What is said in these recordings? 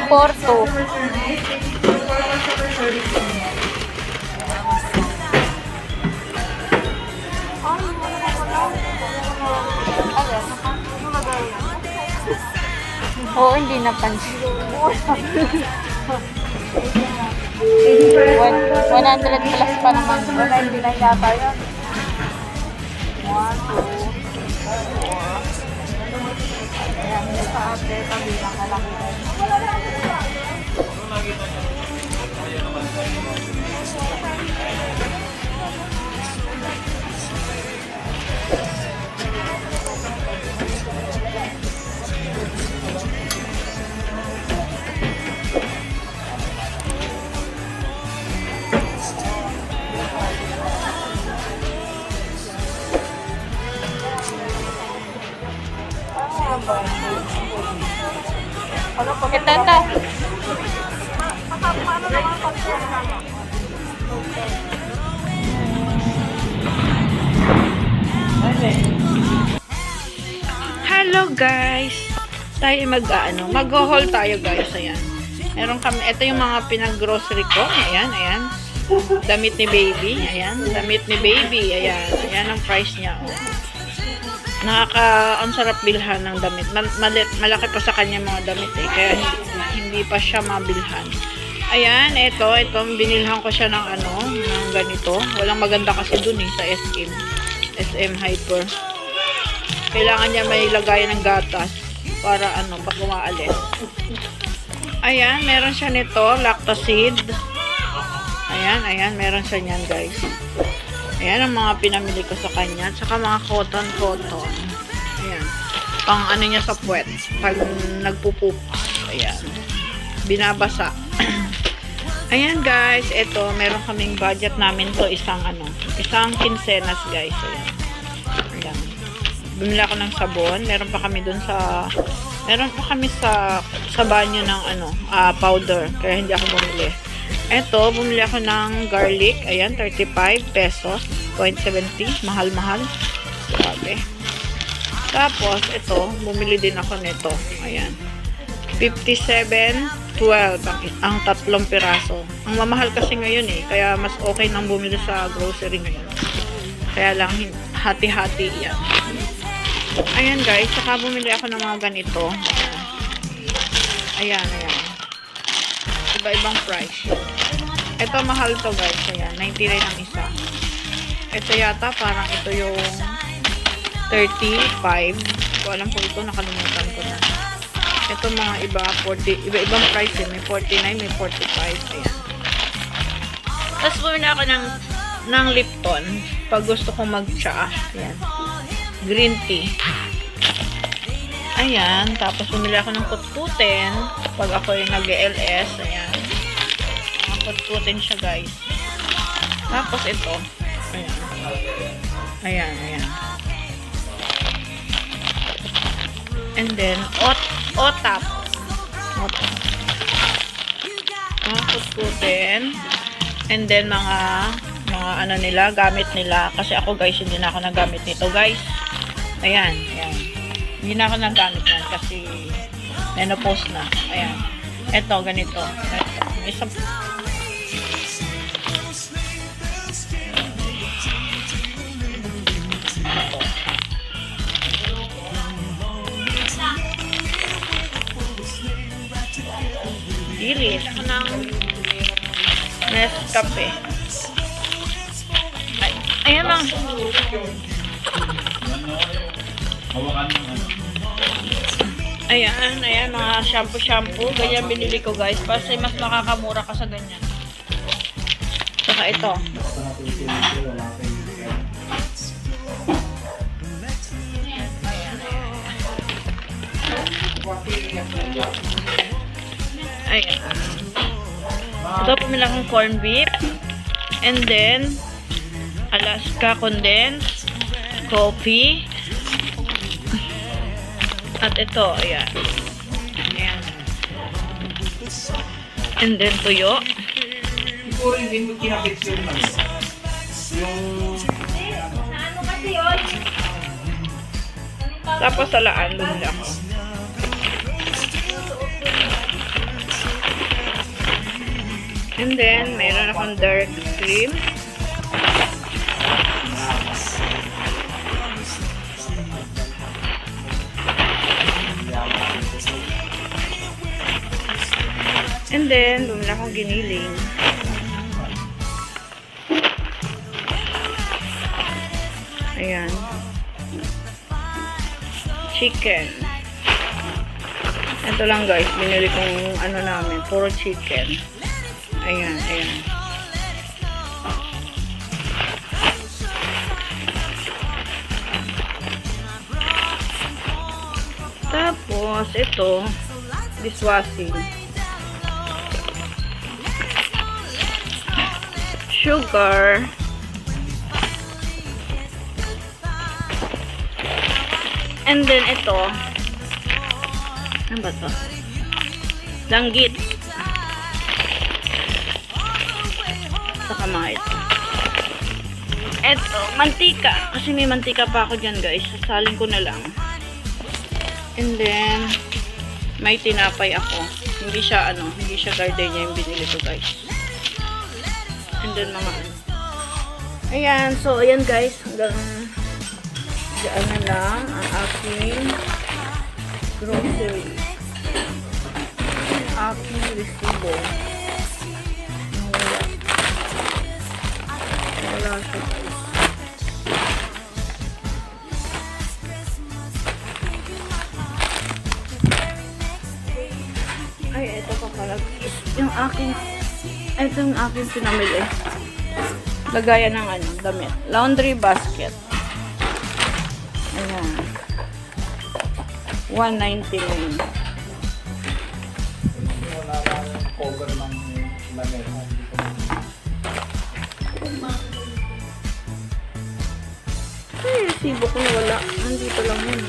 Porto. Oo, hindi napansin. 100 plus pa naman. 199 yata yun. 1, 2, 4. Ayan, sa ate, kabilang na lang. Ano po? Kitanda. Hello guys. Tayo mag-haul tayo guys. Ayan. Meron kami, ito yung mga pinag-grocery ko. Ayan, ayan. Damit ni baby. Ayan, damit ni baby. Ayan, ayan ang price niya. Oh. Ang sarap bilhan ng damit. Malaki pa sa kanya mga damit eh. Kaya hindi pa siya mabilhan. Ayan, ito binilhan ko siya ng ng ganito. Walang maganda kasi dun eh, sa SM. SM Hyper. Kailangan niya may lagayan ng gatas para pag umaalis. Ayan, meron siya nito, Lactacid. Ayan, ayan, meron siya niyan guys. Ayan ang mga pinamili ko sa kanya. Tsaka mga cotton. Ayan. Pang niya sa puwet. Pag nagpupup. Ayan. Binabasa. Ayan guys. Ito, meron kaming budget namin to. Isang quincenas guys. Ayan. Ayan. Bumili ako ng sabon. Meron pa kami sa banyo ng powder. Kaya hindi ako bumili. Eto, bumili ako ng garlic. Ayan, 35 pesos. 0.70. Mahal-mahal. Grabe. Tapos, ito, bumili din ako nito. Ayan. 57.12 ang tatlong piraso. Ang mamahal kasi ngayon eh. Kaya mas okay nang bumili sa grocery ngayon. Kaya lang, hati-hati yan. Ayan guys, saka bumili ako ng mga ganito. Ayan, ayan. Iba-ibang price. Ito mahal to guys. Ayan, 99 ang isa. Ito yata parang ito yung 35. Ko alam po ito, nakalimutan ko na. Ito mga iba-ibang price eh. May 49, may 45. Ayan. Tapos bumili ako ng Lipton pag gusto kong mag-tsaa. Ayan. Green tea. Ayan. Tapos bumili ako ng kutkutin pag ako yung nag-LS. Ayan. Kutkutin siya guys. Tapos ito. Ayan. Ayan, ayan. And then, otap. Mga kutkutin. And then, mga gamit nila. Kasi ako guys, hindi na ako nagamit nito guys. Ayan, ayan. Hindi na ako nagamit yan kasi menopause na. Ayan. Ito, ganito. Isang Dili. Ako ng Nescafe. Ayan lang. Ayan, ayan. Mga shampoo. Ganyan binili ko guys. Kasi mas makakamura ka sa ganyan. Saka ito. Ayan. Ito, pumila akong corned beef. And then, Alaska condensed coffee. At ito, ayan. Ayan. And then tuyo. Siguro hindi mo kinakit yung Tapos salaan bumili ako. And then, meron akong dark cream. And then, bumili akong giniling. Ayan. Chicken. Ito lang guys, binili kong ano namin, puro chicken. Ayan, ayan. Tapos, ito, dishwashing. Sugar. And then ito, ano ba to? Langgit. Saka mga ito. Ito, mantika. Kasi may mantika pa ako dyan guys. Sasalin ko na lang. And then, may tinapay ako. Hindi siya gardenia yung binili ko guys. And then mga ano. Ayan, so ayan guys. Hanggang diyan na lang ang aking grocery. Aking resibo. Wala siya guys. Ay, ito pa pala. Ito yung aking pinamili. Lagayan ng ano, damit. Laundry basket. Ayan. 199. cover ng lamesa. Ay, resibo ko wala. Nandito lang yun.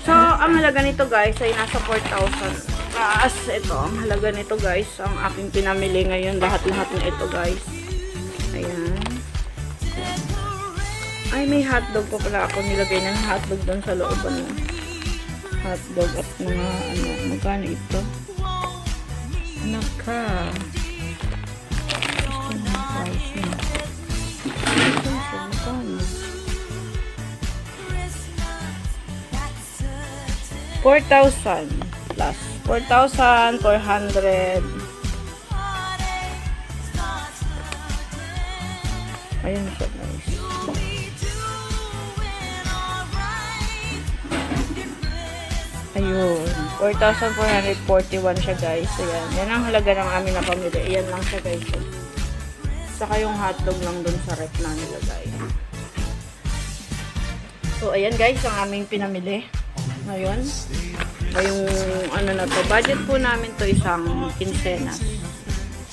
So, ang halaga nito guys ay nasa 4,000. Taas, ito. Ang halaga nito guys, ang aking pinamili ngayon. Lahat-lahat na ito guys. Ayan. Ay, may hotdog pa pala ako. Nilagay ng hotdog doon sa loob. Ano? Hotdog at mga ano. Magkano ito? Naka. Gusto na price niya. Magkano? 4,000 plus 4,400. Ayun siya guys. Ayun. 4,441 siya guys. Ayan. Yan ang halaga ng amin na pamili. Ayan lang siya guys. Saka yung hotdog lang dun sa rep na nilagay. So ayan guys ang aming pinamili. Ngayon. Ngayong ano na to. Budget po namin to isang kinsenas.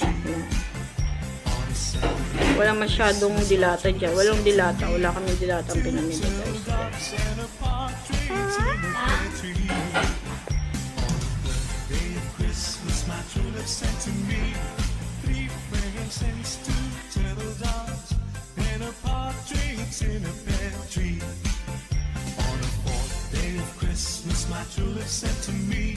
Ayan. Wala masyadong dilata dyan. Walang dilata. Wala kami dilata ang pinamili guys. My true love said to me